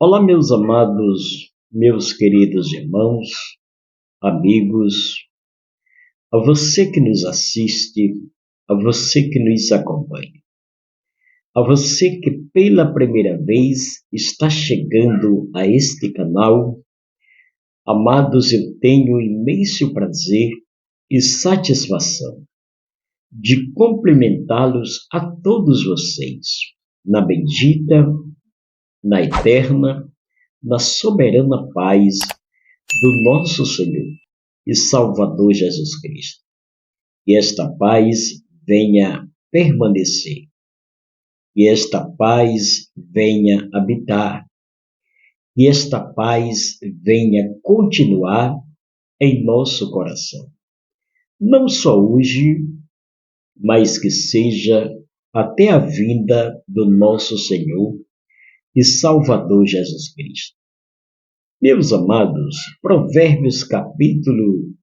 Olá, meus amados, meus queridos irmãos, amigos, a você que nos assiste, a você que nos acompanha, a você que pela primeira vez está chegando a este canal. Amados, eu tenho imenso prazer e satisfação de cumprimentá-los a todos vocês, na bendita, na eterna, na soberana paz do nosso Senhor e Salvador Jesus Cristo. Que esta paz venha permanecer, que esta paz venha habitar, que esta paz venha continuar em nosso coração. Não só hoje, mas que seja até a vinda do nosso Senhor e Salvador Jesus Cristo. Meus amados, Provérbios capítulo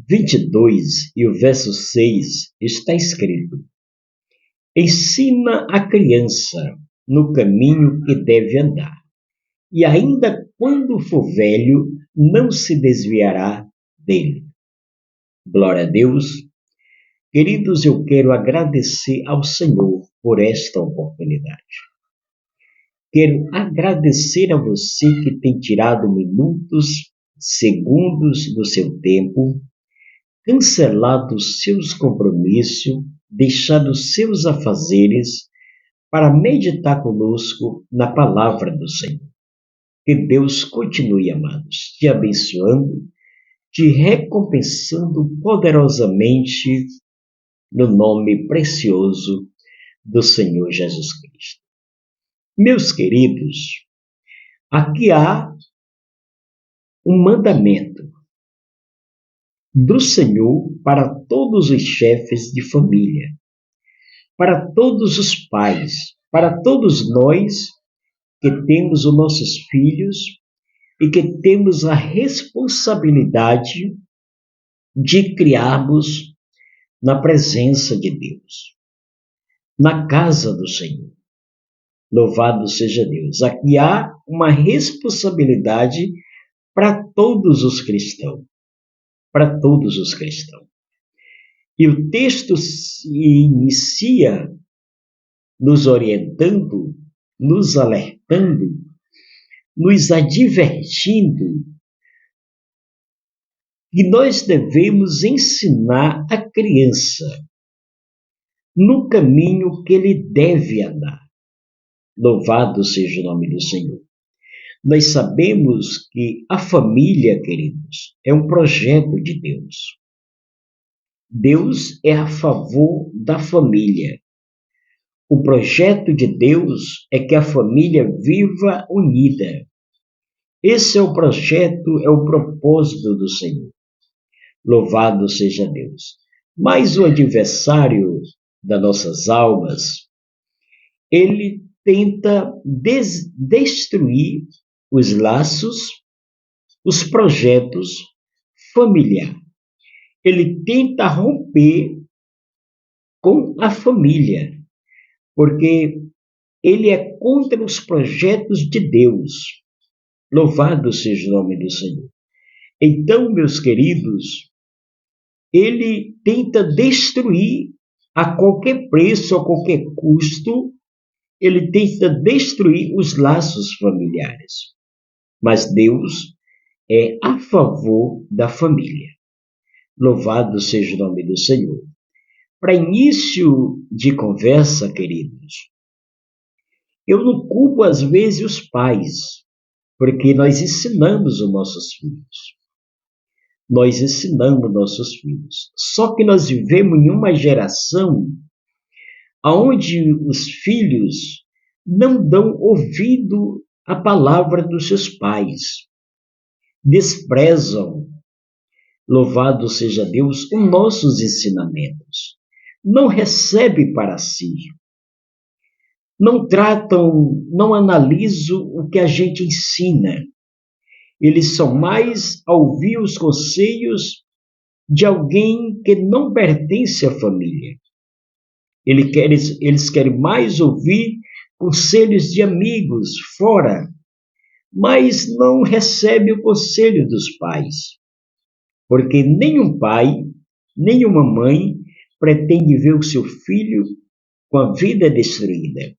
22 e o verso 6 está escrito: ensina a criança no caminho que deve andar, e ainda quando for velho, não se desviará dele. Glória a Deus. Queridos, eu quero agradecer ao Senhor por esta oportunidade. Quero agradecer a você que tem tirado minutos, segundos do seu tempo, cancelado os seus compromissos, deixado os seus afazeres para meditar conosco na palavra do Senhor. Que Deus continue, amados, te abençoando, te recompensando poderosamente no nome precioso do Senhor Jesus Cristo. Meus queridos, aqui há um mandamento do Senhor para todos os chefes de família, para todos os pais, para todos nós que temos os nossos filhos e que temos a responsabilidade de criarmos na presença de Deus, na casa do Senhor. Louvado seja Deus. Aqui há uma responsabilidade para todos os cristãos. Para todos os cristãos. E o texto se inicia nos orientando, nos alertando, nos advertindo que nós devemos ensinar a criança no caminho que ele deve andar. Louvado seja o nome do Senhor. Nós sabemos que a família, queridos, é um projeto de Deus. Deus é a favor da família. O projeto de Deus é que a família viva unida. Esse é o projeto, é o propósito do Senhor. Louvado seja Deus. Mas o adversário das nossas almas, ele tenta destruir os laços, os projetos familiares. Ele tenta romper com a família, porque ele é contra os projetos de Deus. Louvado seja o nome do Senhor. Então, meus queridos, ele tenta destruir a qualquer preço, a qualquer custo, ele tenta destruir os laços familiares. Mas Deus é a favor da família. Louvado seja o nome do Senhor. Para início de conversa, queridos, eu não culpo às vezes os pais, porque nós ensinamos os nossos filhos. Nós ensinamos nossos filhos. Só que nós vivemos em uma geração onde os filhos não dão ouvido à palavra dos seus pais. Desprezam, louvado seja Deus, os nossos ensinamentos. Não recebem para si. Não tratam, não analisam o que a gente ensina. Eles são mais a ouvir os conselhos de alguém que não pertence à família. Eles querem mais ouvir conselhos de amigos fora, mas não recebe o conselho dos pais, porque nenhum pai, nenhuma mãe pretende ver o seu filho com a vida destruída.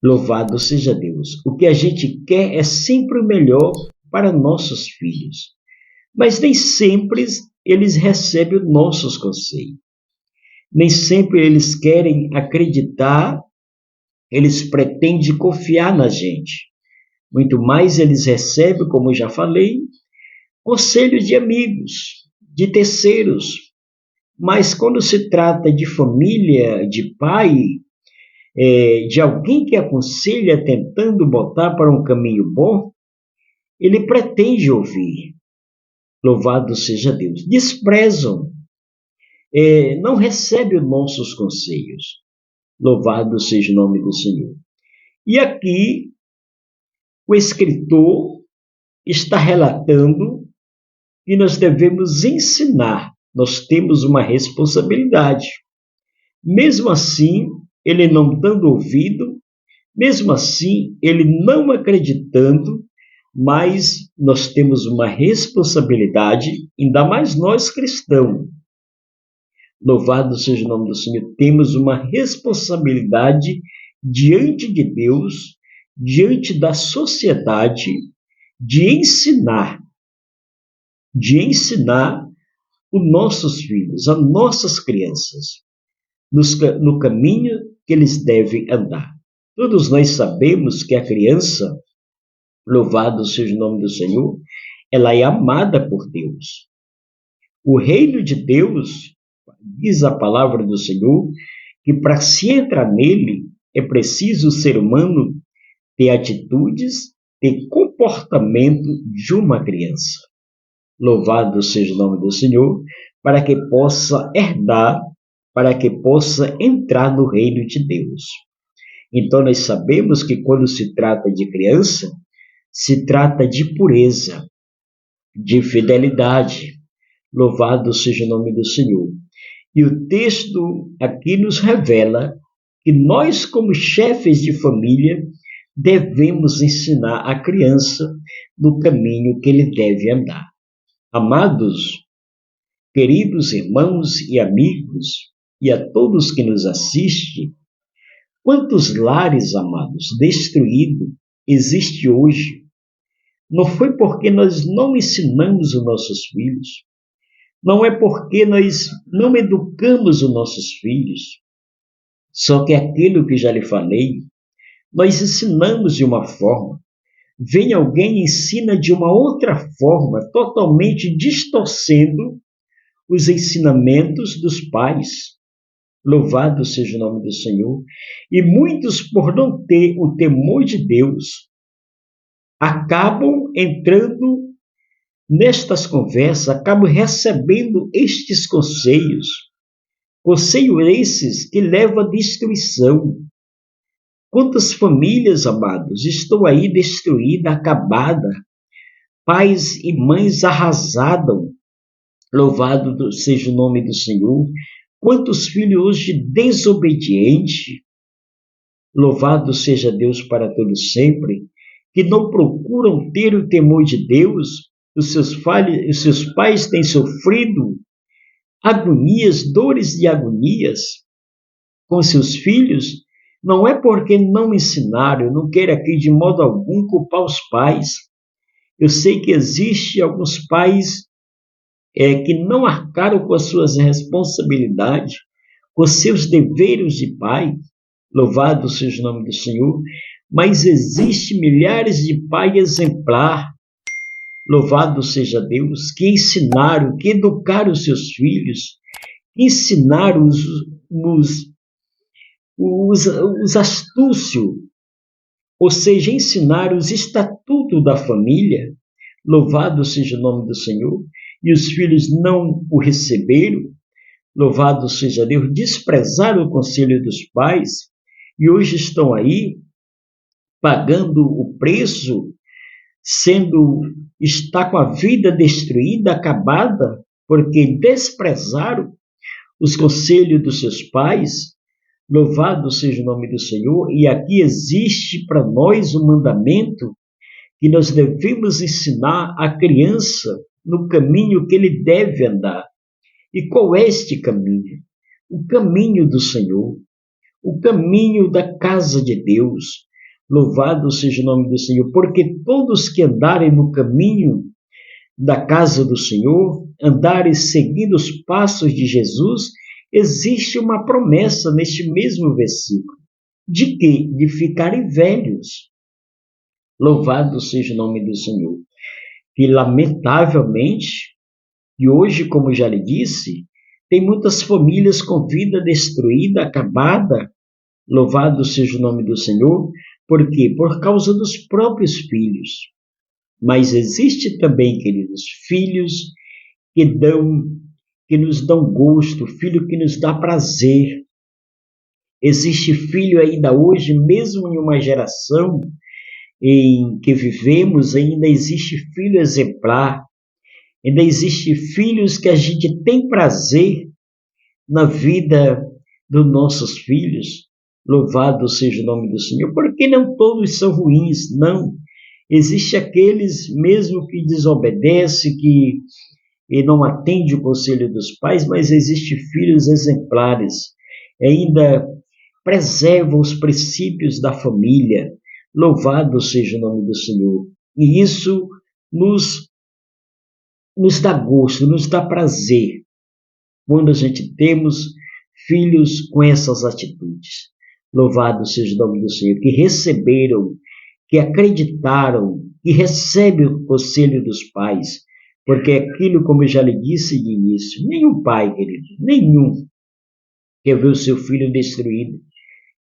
Louvado seja Deus. O que a gente quer é sempre o melhor para nossos filhos, mas nem sempre eles recebem os nossos conselhos. Nem sempre eles querem acreditar, eles pretendem confiar na gente. Muito mais eles recebem, como eu já falei, conselhos de amigos, de terceiros. Mas quando se trata de família, de pai, de alguém que aconselha tentando botar para um caminho bom, ele pretende ouvir. Louvado seja Deus. Desprezam, não recebem os nossos conselhos. Louvado seja o nome do Senhor. E aqui o escritor está relatando que nós devemos ensinar. Nós temos uma responsabilidade. Mesmo assim, ele não dando ouvido, mesmo assim, ele não acreditando, mas nós temos uma responsabilidade, ainda mais nós cristãos. Louvado seja o nome do Senhor. Temos uma responsabilidade diante de Deus, diante da sociedade, de ensinar os nossos filhos, as nossas crianças, no caminho que eles devem andar. Todos nós sabemos que a criança, louvado seja o nome do Senhor, ela é amada por Deus. O reino de Deus, diz a palavra do Senhor, que para se entrar nele é preciso o ser humano ter atitudes, ter comportamento de uma criança. Louvado seja o nome do Senhor, para que possa herdar, para que possa entrar no reino de Deus. Então nós sabemos que quando se trata de criança, se trata de pureza, de fidelidade. Louvado seja o nome do Senhor. E o texto aqui nos revela que nós, como chefes de família, devemos ensinar a criança no caminho que ele deve andar. Amados, queridos irmãos e amigos, e a todos que nos assistem, quantos lares, amados, destruídos existe hoje? Não foi porque nós não ensinamos os nossos filhos, não é porque nós não educamos os nossos filhos, só que aquilo que já lhe falei, nós ensinamos de uma forma, vem alguém e ensina de uma outra forma, totalmente distorcendo os ensinamentos dos pais. Louvado seja o nome do Senhor. E muitos, por não ter o temor de Deus, acabam entrando nestas conversas, acabam recebendo estes conselhos esses que levam à destruição. Quantas famílias, amados, estão aí destruídas, acabadas, pais e mães arrasados. Louvado seja o nome do Senhor. Quantos filhos hoje desobedientes. Louvado seja Deus para todos sempre, que não procuram ter o temor de Deus. Os seus pais têm sofrido agonias, dores e agonias com seus filhos. Não é porque não ensinaram, eu não quero aqui de modo algum culpar os pais. Eu sei que existe alguns pais que não arcaram com as suas responsabilidades, com seus deveres de pai. Louvado seja o nome do Senhor. Mas existe milhares de pais exemplares, louvado seja Deus, que ensinaram, que educaram os seus filhos, que ensinaram os astúcios, ou seja, ensinaram os estatutos da família. Louvado seja o nome do Senhor. E os filhos não o receberam. Louvado seja Deus, desprezaram o conselho dos pais e hoje estão aí pagando o preço, está com a vida destruída, acabada, porque desprezaram os conselhos dos seus pais. Louvado seja o nome do Senhor. E aqui existe para nós o mandamento que nós devemos ensinar a criança no caminho que ele deve andar. E qual é este caminho? O caminho do Senhor, o caminho da casa de Deus. Louvado seja o nome do Senhor, porque todos que andarem no caminho da casa do Senhor, andarem seguindo os passos de Jesus, existe uma promessa neste mesmo versículo. De quê? De ficarem velhos. Louvado seja o nome do Senhor. E lamentavelmente, e hoje, como já lhe disse, tem muitas famílias com vida destruída, acabada. Louvado seja o nome do Senhor. Por quê? Por causa dos próprios filhos. Mas existe também, queridos, filhos que nos dão gosto, filho que nos dá prazer. Existe filho ainda hoje, mesmo em uma geração em que vivemos, ainda existe filho exemplar, ainda existe filhos que a gente tem prazer na vida dos nossos filhos. Louvado seja o nome do Senhor, porque não todos são ruins, não. Existe aqueles mesmo que desobedecem, que não atendem o conselho dos pais, mas existem filhos exemplares, ainda preservam os princípios da família. Louvado seja o nome do Senhor. E isso nos dá gosto, nos dá prazer, quando a gente temos filhos com essas atitudes. Louvado seja o nome do Senhor, que receberam, que acreditaram, que recebem o conselho dos pais, porque aquilo, como eu já lhe disse de início, nenhum pai, querido, nenhum, quer ver o seu filho destruído,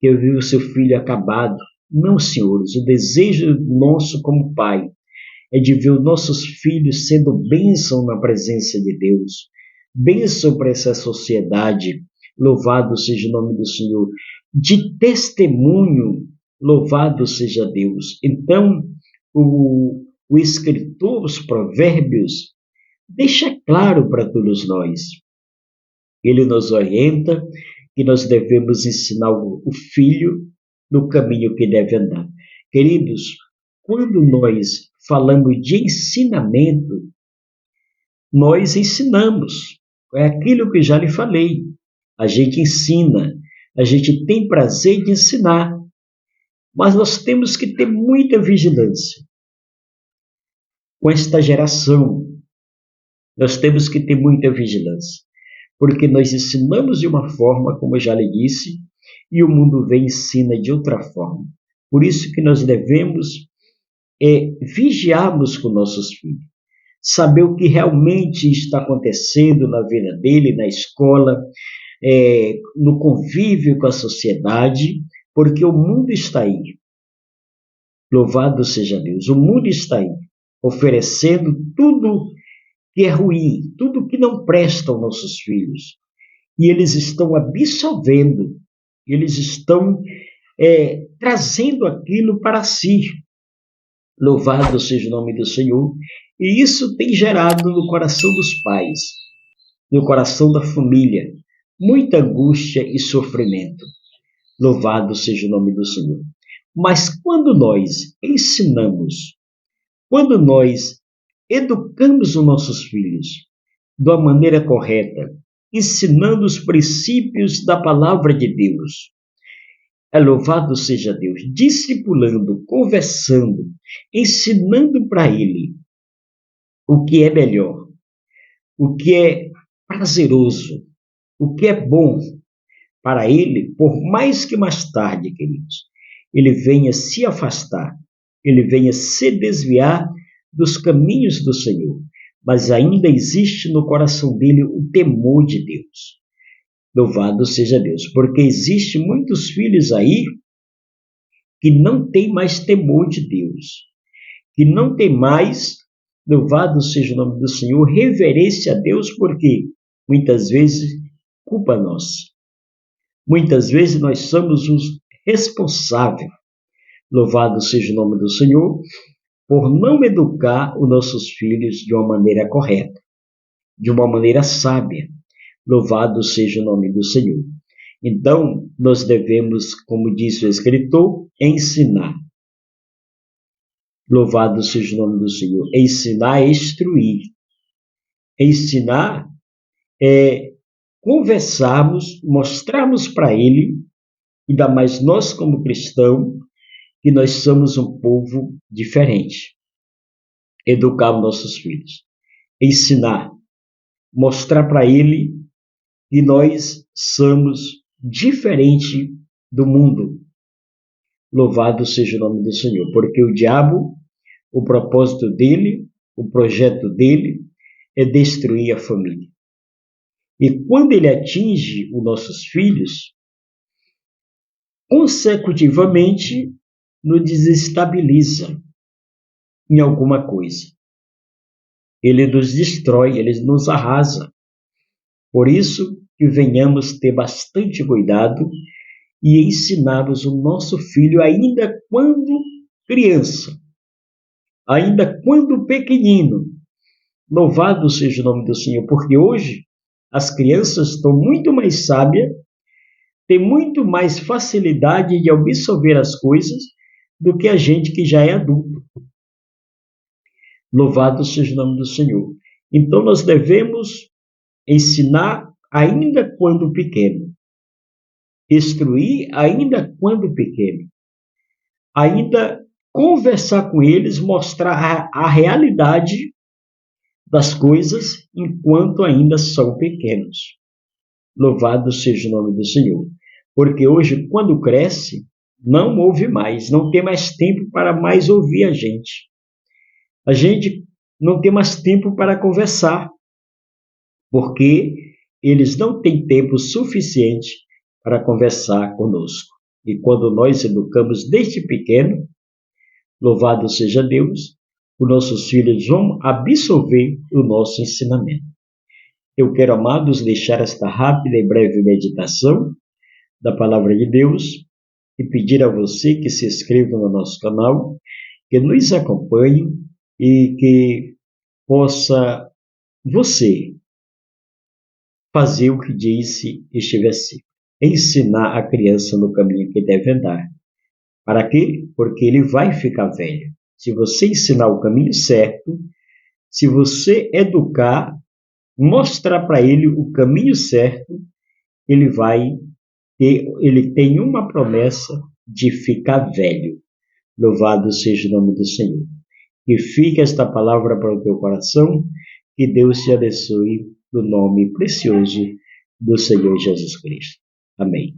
quer ver o seu filho acabado. Não, senhores, o desejo nosso como pai é de ver os nossos filhos sendo bênção na presença de Deus, bênção para essa sociedade. Louvado seja o nome do Senhor, de testemunho. Louvado seja Deus. Então, o escritor, os provérbios, deixa claro para todos nós. Ele nos orienta que nós devemos ensinar o filho no caminho que deve andar. Queridos, quando nós falamos de ensinamento, nós ensinamos. É aquilo que já lhe falei. A gente ensina, a gente tem prazer de ensinar, mas nós temos que ter muita vigilância com esta geração. Nós temos que ter muita vigilância, porque nós ensinamos de uma forma, como eu já lhe disse, e o mundo vem e ensina de outra forma. Por isso que nós devemos vigiarmos com nossos filhos, saber o que realmente está acontecendo na vida dele, na escola, no convívio com a sociedade, porque o mundo está aí. Louvado seja Deus, o mundo está aí, oferecendo tudo que é ruim, tudo que não presta aos nossos filhos. E eles estão absorvendo, eles estão trazendo aquilo para si. Louvado seja o nome do Senhor. E isso tem gerado no coração dos pais, no coração da família, muita angústia e sofrimento. Louvado seja o nome do Senhor. Mas quando nós ensinamos, quando nós educamos os nossos filhos de uma maneira correta, ensinando os princípios da palavra de Deus, louvado seja Deus, discipulando, conversando, ensinando para ele o que é melhor, o que é prazeroso, o que é bom para ele, por mais que mais tarde, queridos, ele venha se afastar, ele venha se desviar dos caminhos do Senhor, mas ainda existe no coração dele o temor de Deus. Louvado seja Deus, porque existe muitos filhos aí que não têm mais temor de Deus, que não têm mais, louvado seja o nome do Senhor, reverência a Deus, porque muitas vezes culpa nossa. Muitas vezes nós somos os responsáveis, louvado seja o nome do Senhor, por não educar os nossos filhos de uma maneira correta, de uma maneira sábia. Louvado seja o nome do Senhor. Então, nós devemos, como diz o escritor, ensinar. Louvado seja o nome do Senhor. Ensinar é instruir. Ensinar é conversarmos, mostrarmos para ele, ainda mais nós como cristãos, que nós somos um povo diferente. Educar os nossos filhos. Ensinar. Mostrar para ele que nós somos diferente do mundo. Louvado seja o nome do Senhor. Porque o diabo, o propósito dele, o projeto dele é destruir a família. E quando ele atinge os nossos filhos, consecutivamente nos desestabiliza em alguma coisa. Ele nos destrói, ele nos arrasa. Por isso que venhamos ter bastante cuidado e ensinarmos o nosso filho ainda quando criança, ainda quando pequenino. Louvado seja o nome do Senhor, porque hoje as crianças estão muito mais sábias, têm muito mais facilidade de absorver as coisas do que a gente que já é adulto. Louvado seja o nome do Senhor. Então nós devemos ensinar ainda quando pequeno, instruir ainda quando pequeno, ainda conversar com eles, mostrar a realidade das coisas enquanto ainda são pequenos. Louvado seja o nome do Senhor. Porque hoje, quando cresce, não ouve mais, não tem mais tempo para mais ouvir a gente. A gente não tem mais tempo para conversar, porque eles não têm tempo suficiente para conversar conosco. E quando nós educamos desde pequeno, louvado seja Deus, os nossos filhos vão absorver o nosso ensinamento. Eu quero, amados, deixar esta rápida e breve meditação da Palavra de Deus e pedir a você que se inscreva no nosso canal, que nos acompanhe e que possa você fazer o que disse este versículo. Ensinar a criança no caminho que deve andar. Para quê? Porque ele vai ficar velho. Se você ensinar o caminho certo, se você educar, mostrar para ele o caminho certo, ele tem uma promessa de ficar velho. Louvado seja o nome do Senhor. Que fique esta palavra para o teu coração, que Deus te abençoe no nome precioso do Senhor Jesus Cristo. Amém.